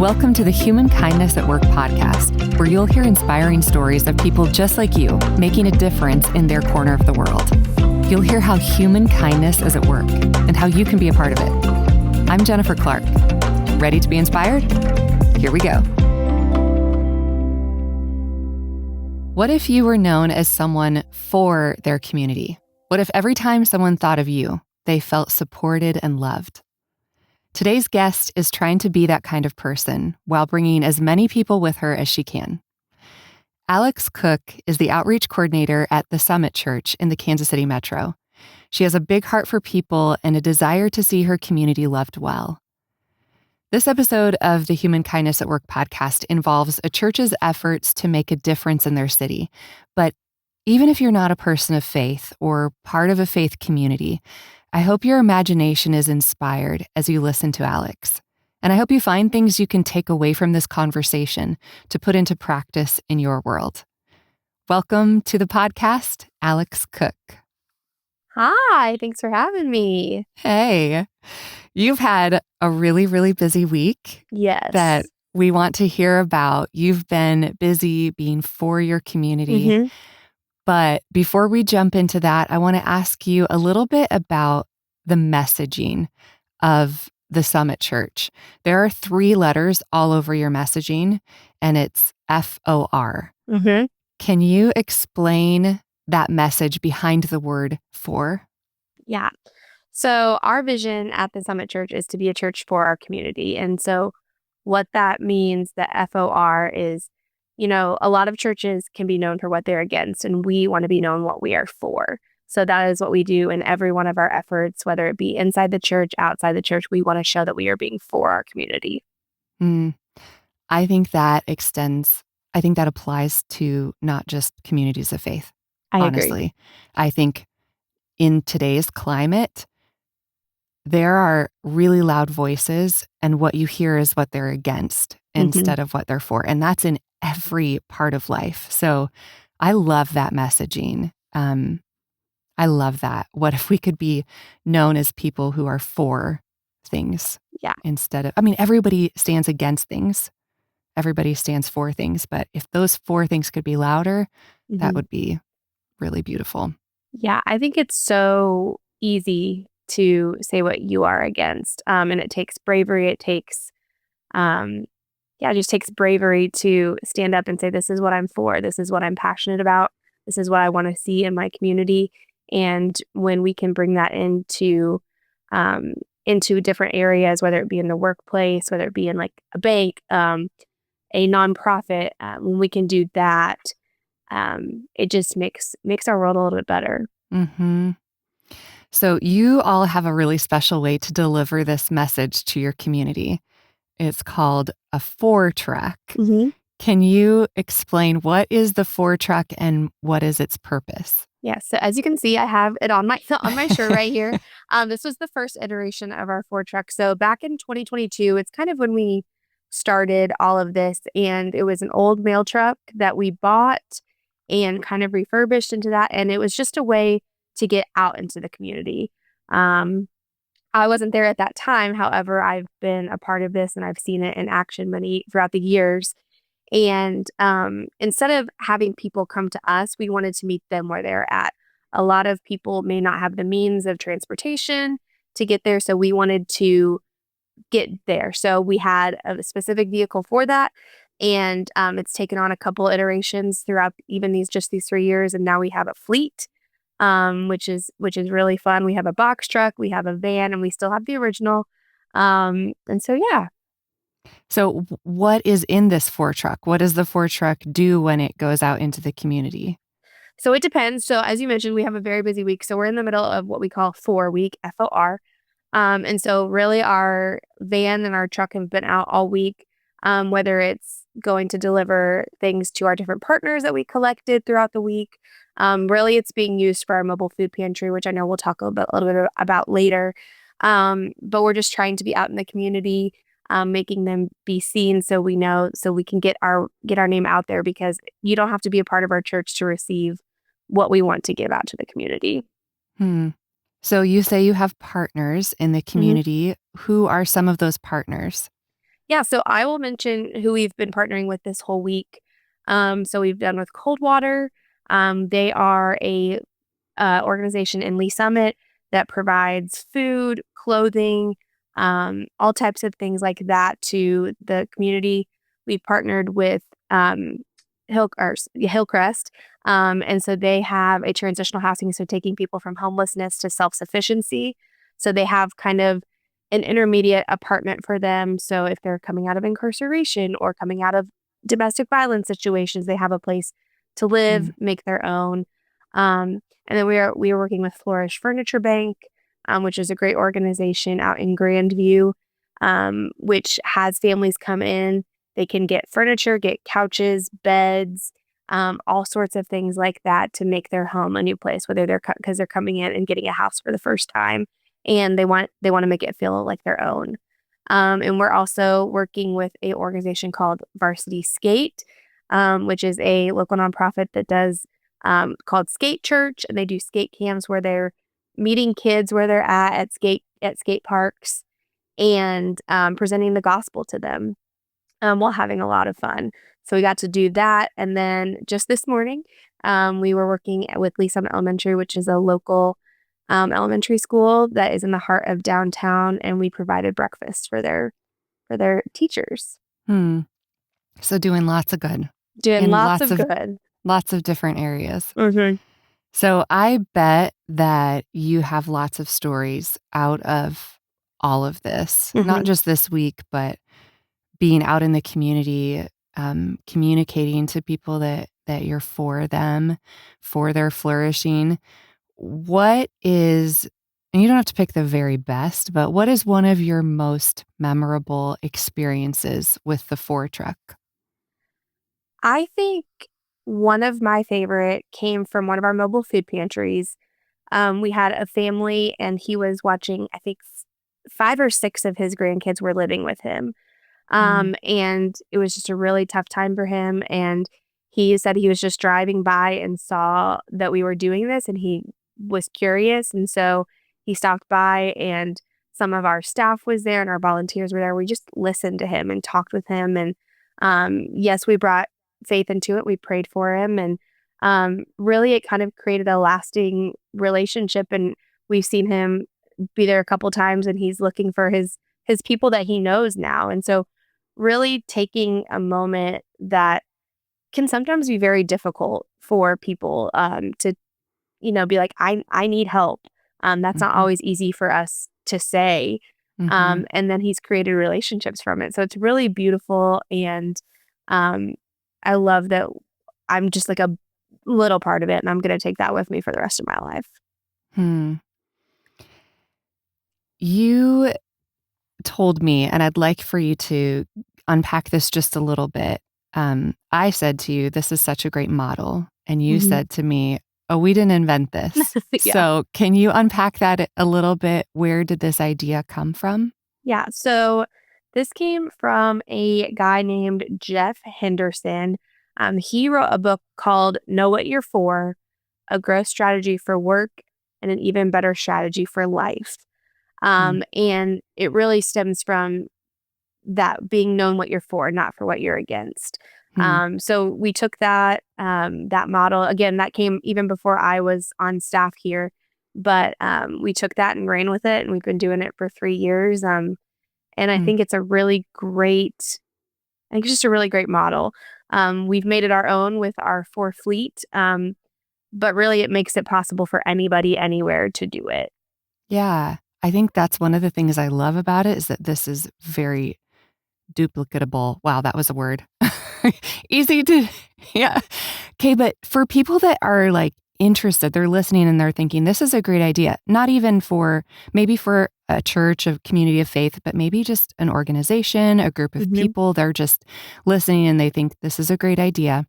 Welcome to the Humankindness at Work podcast, where you'll hear inspiring stories of people just like you, making a difference in their corner of the world. You'll hear how human kindness is at work and how you can be a part of it. I'm Jennifer Clark. Ready to be inspired? Here we go. What if you were known as someone for their community? What if every time someone thought of you, they felt supported and loved? Today's guest is trying to be that kind of person while bringing as many people with her as she can. Alex Cook is the outreach coordinator at the Summit Church in the Kansas City Metro. She has a big heart for people and a desire to see her community loved well. This episode of the Humankindness at Work podcast involves a church's efforts to make a difference in their city. But even if you're not a person of faith or part of a faith community, I hope your imagination is inspired as you listen to Alex. And I hope you find things you can take away from this conversation to put into practice in your world. Welcome to the podcast, Alex Cook. Hi, thanks for having me. Hey, you've had a really, really busy week. Yes. That we want to hear about. You've been busy being for your community. Mm-hmm. But before we jump into that, I want to ask you a little bit about the messaging of the Summit Church. There are 3 letters all over your messaging, and it's FOR. Mm-hmm. Can you explain that message behind the word for? Yeah. So our vision at the Summit Church is to be a church for our community. And so what that means, the FOR, is, a lot of churches can be known for what they're against, and we want to be known what we are for. So that is what we do in every one of our efforts, whether it be inside the church, outside the church. We want to show that we are being for our community. I think that applies to not just communities of faith. I honestly agree. I think in today's climate, there are really loud voices, and what you hear is what they're against instead of what they're for. And that's in every part of life. So I love that messaging. I love that. What if we could be known as people who are for things? Yeah. Instead of, everybody stands against things. Everybody stands for things. But if those 4 things could be louder, that would be really beautiful. Yeah, I think it's so easy to say what you are against. And it takes bravery. It takes, it just takes bravery to stand up and say, this is what I'm for. This is what I'm passionate about. This is what I want to see in my community. And when we can bring that into different areas, whether it be in the workplace, whether it be in like a bank, a nonprofit, when we can do that, it just makes our world a little bit better. Mm-hmm. So you all have a really special way to deliver this message to your community. It's called a 4-track. Mm-hmm. Can you explain what is the 4-track and what is its purpose? Yeah, so as you can see, I have it on my shirt right here. This was the first iteration of our 4-track. So back in 2022, it's kind of when we started all of this, and it was an old mail truck that we bought and kind of refurbished into that, and it was just a way to get out into the community. I wasn't there at that time. However, I've been a part of this, and I've seen it in action throughout the years. And instead of having people come to us, we wanted to meet them where they're at. A lot of people may not have the means of transportation to get there, so we wanted to get there. So we had a specific vehicle for that, and it's taken on a couple iterations throughout even these 3 years, and now we have a fleet, which is really fun. We have a box truck, we have a van, and we still have the original. And so, yeah. So what is in this 4-track? What does the 4-track do when it goes out into the community? So it depends. So as you mentioned, we have a very busy week. So we're in the middle of what we call 4 week, FOR. And so really our van and our truck have been out all week, whether it's going to deliver things to our different partners that we collected throughout the week. Really, it's being used for our mobile food pantry, which I know we'll talk a little bit about later. But we're just trying to be out in the community, making them be seen so we know, so we can get our name out there, because you don't have to be a part of our church to receive what we want to give out to the community. So you say you have partners in the community. Who are some of those partners? Yeah, so I will mention who we've been partnering with this whole week. So we've done with Coldwater. They are a organization in Lee Summit that provides food, clothing, all types of things like that to the community. We've partnered with Hillcrest, and so they have a transitional housing, so taking people from homelessness to self-sufficiency. So they have kind of an intermediate apartment for them. So if they're coming out of incarceration or coming out of domestic violence situations, they have a place to live, Mm. make their own. And then we are working with Flourish Furniture Bank, which is a great organization out in Grandview, which has families come in. They can get furniture, get couches, beds, all sorts of things like that to make their home a new place. Whether because they're coming in and getting a house for the first time, and they want to make it feel like their own. And we're also working with a organization called Varsity Skate, which is a local nonprofit that does called Skate Church, and they do skate camps where they're meeting kids where they're at skate parks and presenting the gospel to them while having a lot of fun. So we got to do that, and then just this morning, we were working with Lee Summit Elementary, which is a local elementary school that is in the heart of downtown, and we provided breakfast for their teachers, Hmm. So doing lots of good doing in lots of good. lots of different areas. Mm-hmm. So I bet that you have lots of stories out of all of this, not Mm-hmm. just this week, but being out in the community, communicating to people that you're for them, for their flourishing. What is, and you don't have to pick the very best, but what is one of your most memorable experiences with the Four Truck? I think one of my favorite came from one of our mobile food pantries. We had a family, and he was watching, I think, five or six of his grandkids were living with him. Mm, And it was just a really tough time for him. And he said he was just driving by and saw that we were doing this, and he was curious. And so he stopped by, and some of our staff was there and our volunteers were there. We just listened to him and talked with him. And yes, we brought faith into it. We prayed for him. And really, it kind of created a lasting relationship. And we've seen him be there a couple times, and he's looking for his people that he knows now. And so really taking a moment that can sometimes be very difficult for people to be like, I need help. That's not mhm, always easy for us to say. mhm, And then he's created relationships from it. So it's really beautiful. And um, I love that I'm just like a little part of it. And I'm going to take that with me for the rest of my life. hmm. You told me, and I'd like for you to unpack this just a little bit. I said to you, this is such a great model. And you Mhm. said to me, oh, we didn't invent this. Yeah. So can you unpack that a little bit? Where did this idea come from? Yeah. So this came from a guy named Jeff Henderson. He wrote a book called Know What You're For, A Growth Strategy for Work and an Even Better Strategy for Life. Hmm, And it really stems from that being known what you're for, not for what you're against. hmm, So we took that model again. That came even before I was on staff here, but we took that and ran with it, and we've been doing it for 3 years. And I hmm. think it's a really great. I think it's just a really great model. We've made it our own with our four fleet, but really it makes it possible for anybody anywhere to do it. Yeah. I think that's one of the things I love about it is that this is very duplicatable. Wow, that was a word. Easy to, yeah. Okay, but for people that are like interested, they're listening and they're thinking, this is a great idea. Not even for maybe for a church, a community of faith, but maybe just an organization, a group of Mhm. people. They're just listening and they think this is a great idea.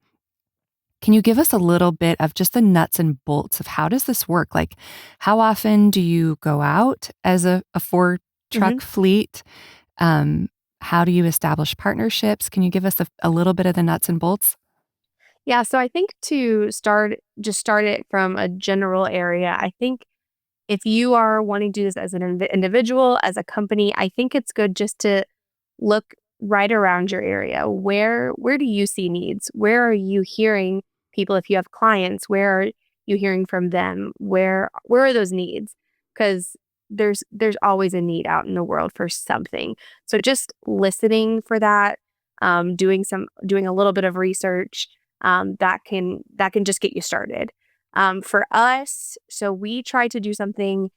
Can you give us a little bit of just the nuts and bolts of how does this work? Like, how often do you go out as a four Mhm. truck fleet? Um, how do you establish partnerships? Can you give us a little bit of the nuts and bolts? Yeah, so I think to start it from a general area. I think if you are wanting to do this as an individual, as a company, I think it's good just to look right around your area. Where do you see needs? Where are you hearing people? If you have clients, where are you hearing from them? Where are those needs? Because there's always a need out in the world for something. So just listening for that, doing a little bit of research, that can just get you started. For us, so we try to do something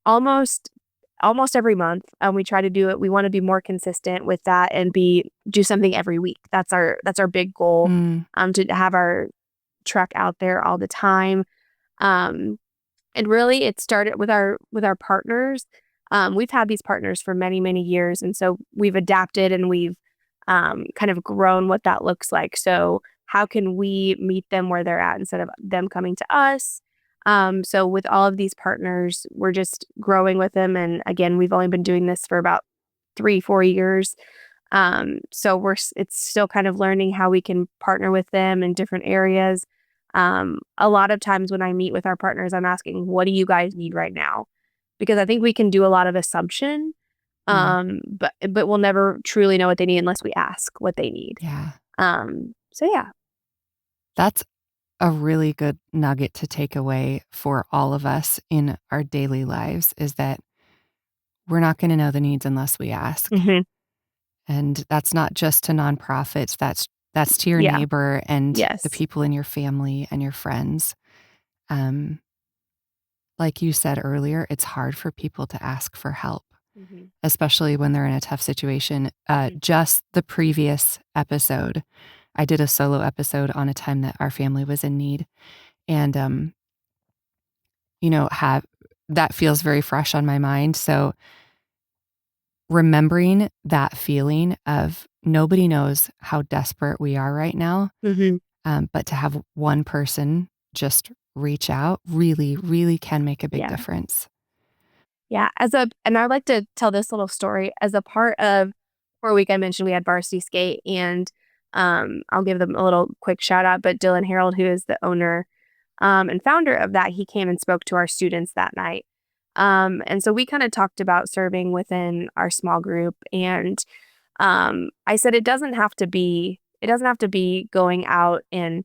almost every month. We try to do it. We want to be more consistent with that and do something every week. That's our big goal. Mm. To have our truck out there all the time. Um, and really, it started with our partners. We've had these partners for many, many years, and so we've adapted and we've kind of grown what that looks like. So how can we meet them where they're at instead of them coming to us? So with all of these partners, we're just growing with them. And again, we've only been doing this for about 3-4 years. So it's still kind of learning how we can partner with them in different areas. A lot of times when I meet with our partners, I'm asking, what do you guys need right now? Because I think we can do a lot of assumption, Mm. but we'll never truly know what they need unless we ask what they need. Yeah. So yeah. That's a really good nugget to take away for all of us in our daily lives, is that we're not going to know the needs unless we ask. Mm-hmm. And that's not just to nonprofits, that's to your Yeah. neighbor and Yes. the people in your family and your friends. Like you said earlier, it's hard for people to ask for help, Mm-hmm. especially when they're in a tough situation. Mhm. Just the previous episode, I did a solo episode on a time that our family was in need. And, that feels very fresh on my mind. So remembering that feeling of nobody knows how desperate we are right now, Mm-hmm. but to have one person just reach out really, really can make a big Yeah. difference. Yeah. And I'd like to tell this little story as a part of for a week. I mentioned we had varsity skate, and I'll give them a little quick shout out. But Dylan Harold, who is the owner and founder of that, he came and spoke to our students that night. And so we kind of talked about serving within our small group. And I said it doesn't have to be going out and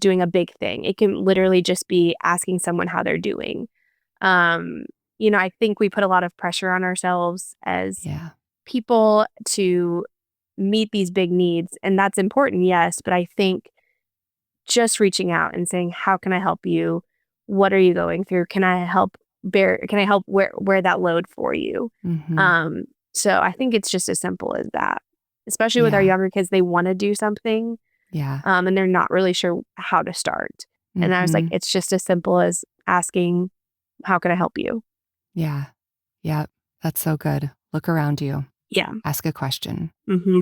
doing a big thing. It can literally just be asking someone how they're doing. Um, I think we put a lot of pressure on ourselves as Yeah. people to meet these big needs, and that's important, yes. But I think just reaching out and saying, "How can I help you? What are you going through? Can I help wear that load for you?" Mm-hmm. Um, so I think it's just as simple as that. Especially with our Yeah. younger kids, they want to do something, Yeah. and they're not really sure how to start. And I was like, Mm-hmm. it's just as simple as asking, "How can I help you?" Yeah. Yeah. That's so good. Look around you. Yeah. Ask a question. Mm-hmm.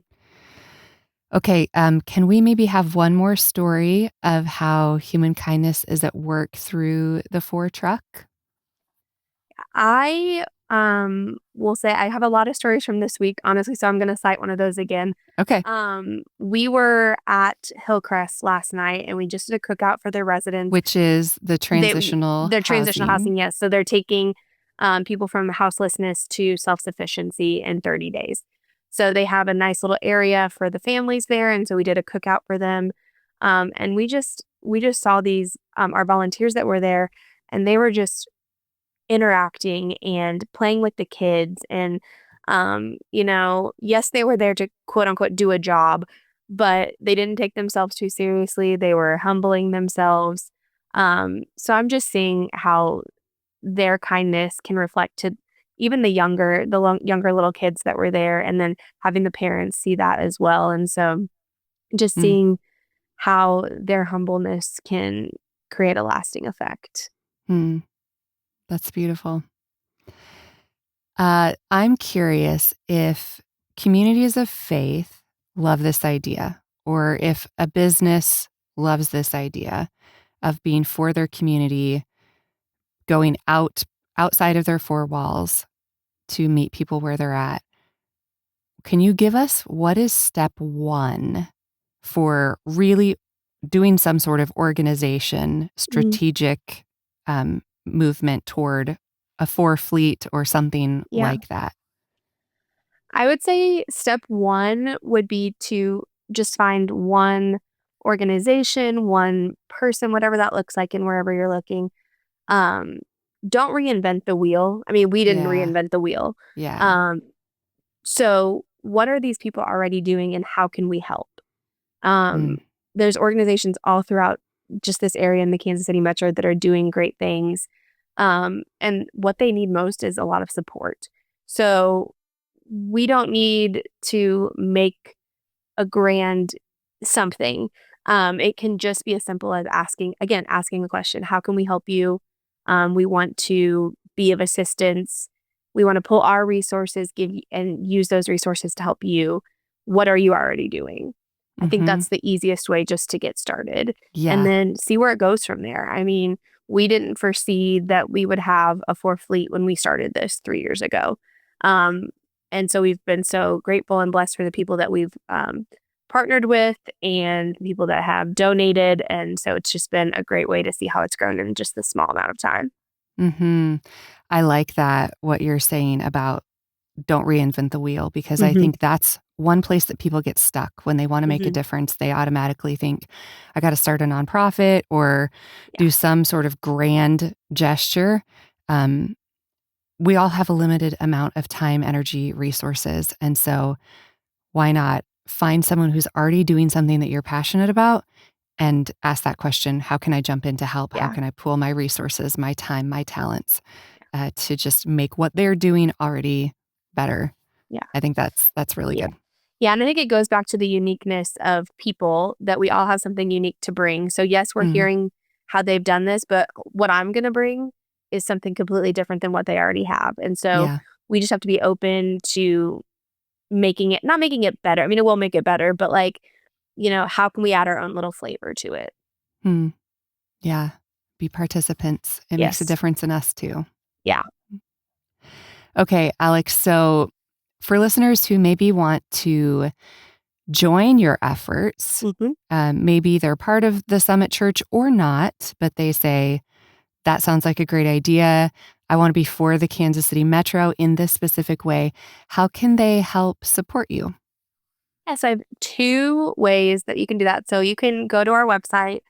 Okay. Can we maybe have one more story of how human kindness is at work through the Four truck? I will say I have a lot of stories from this week, honestly, so I'm gonna cite one of those again. Okay. We were at Hillcrest last night and we just did a cookout for their residents. Which is the transitional They're transitional housing. housing, yes. So they're taking people from houselessness to self-sufficiency in 30 days. So they have a nice little area for the families there, and so we did a cookout for them. And we just saw these our volunteers that were there, and they were just interacting and playing with the kids. And yes, they were there to quote unquote do a job, but they didn't take themselves too seriously. They were humbling themselves. So I'm just seeing how their kindness can reflect to even younger little kids that were there, and then having the parents see that as well. And so just Mm, seeing how their humbleness can create a lasting effect. mm, that's beautiful. I'm curious if communities of faith love this idea, or if a business loves this idea of being for their community, going outside of their four walls to meet people where they're at. Can you give us what is step one for really doing some sort of organization, Mm, strategic movement toward a four fleet or something yeah. like that? I would say step one would be to just find one organization, one person, whatever that looks like, and wherever you're looking. Um, don't reinvent the wheel. I mean, we didn't Yeah. reinvent the wheel. Yeah. Um, so what are these people already doing and how can we help? Um, Mm. there's organizations all throughout just this area in the Kansas City metro that are doing great things. And what they need most is a lot of support. So we don't need to make a grand something. It can just be as simple as asking the question, how can we help you? We want to be of assistance. We want to pull our resources, and use those resources to help you. What are you already doing? I think Mm-hmm. that's the easiest way just to get started and Yeah. then see where it goes from there. I mean, we didn't foresee that we would have a fourth fleet when we started this 3 years ago. Um, and so we've been so grateful and blessed for the people that we've partnered with and people that have donated. And so it's just been a great way to see how it's grown in just this small amount of time. Mm-hmm. I like that, what you're saying about don't reinvent the wheel, because I Hmm. think that's one place that people get stuck when they want to make a Hmm. difference. They automatically think, I got to start a nonprofit or Yeah. do some sort of grand gesture. Um, we all have a limited amount of time, energy, resources. And so why not find someone who's already doing something that you're passionate about and ask that question, how can I jump in to help? How Yeah. can I pool my resources, my time, my talents to just make what they're doing already better? Yeah. I think that's really Yeah. good. Yeah. And I think it goes back to the uniqueness of people that we all have something unique to bring. So, yes, we're Mm, hearing how they've done this, but what I'm going to bring is something completely different than what they already have. And so yeah. we just have to be open to not making it better. I mean, it will make it better, but like, how can we add our own little flavor to it? Mm, yeah. Be participants. It makes a Yes. difference in us too. Yeah. Okay, Alex. So for listeners who maybe want to join your efforts, Hmm. maybe they're part of the Summit Church or not, but they say, that sounds like a great idea. I want to be for the Kansas City Metro in this specific way. How can they help support you? Yes, I have two ways that you can do that. So you can go to our website.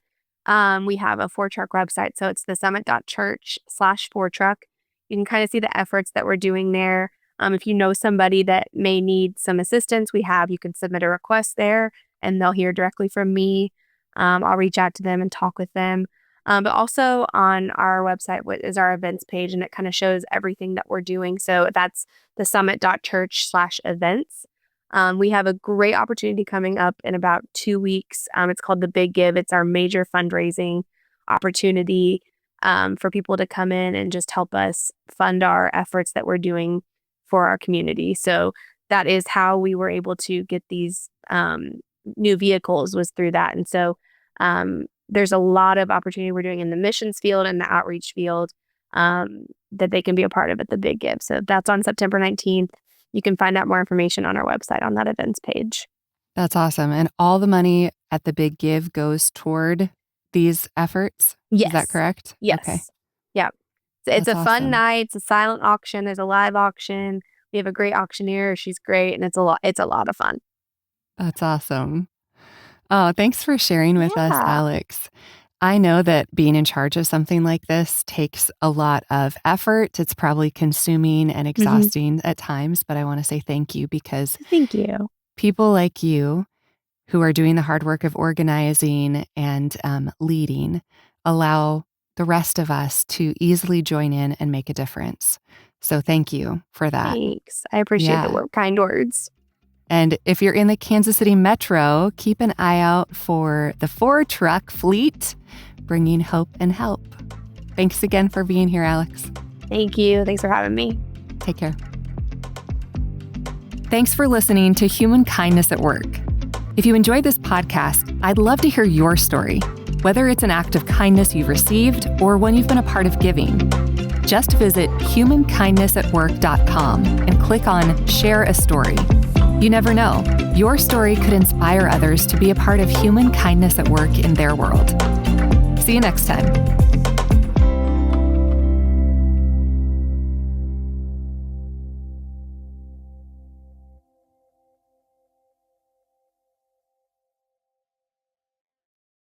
We have a 4Truck website. So it's the summit.church/4Truck. You can kind of see the efforts that we're doing there. If you know somebody that may need some assistance, you can submit a request there and they'll hear directly from me. I'll reach out to them and talk with them. But also on our website is our events page, and it kind of shows everything that we're doing. So that's the summit.church/events. We have a great opportunity coming up in about 2 weeks. It's called the Big Give. It's our major fundraising opportunity for people to come in and just help us fund our efforts that we're doing for our community. So that is how we were able to get these new vehicles, was through that. And so there's a lot of opportunity we're doing in the missions field and the outreach field that they can be a part of at the Big Give. So that's on September 19th. You can find out more information on our website on that events page. That's awesome. And all the money at the Big Give goes toward these efforts. Is that Yes. correct? Okay. Yes. Yeah. It's That's a fun awesome. night. It's a silent auction. There's a live auction. We have a great auctioneer. She's great. And it's a lot of fun. That's awesome. Oh, thanks for sharing with us, Yeah. Alex. I know that being in charge of something like this takes a lot of effort. It's probably consuming and Hmm. exhausting at times, but I want to say thank you, because Thank you. people like you who are doing the hard work of organizing and leading allow the rest of us to easily join in and make a difference. So thank you for that. Thanks. I appreciate the Yeah. kind words. And if you're in the Kansas City Metro, keep an eye out for the 4-truck fleet bringing hope and help. Thanks again for being here, Alex. Thank you. Thanks for having me. Take care. Thanks for listening to Human Kindness at Work. If you enjoyed this podcast, I'd love to hear your story, whether it's an act of kindness you've received or one you've been a part of giving. Just visit humankindnessatwork.com and click on Share a Story. You never know, your story could inspire others to be a part of human kindness at work in their world. See you next time.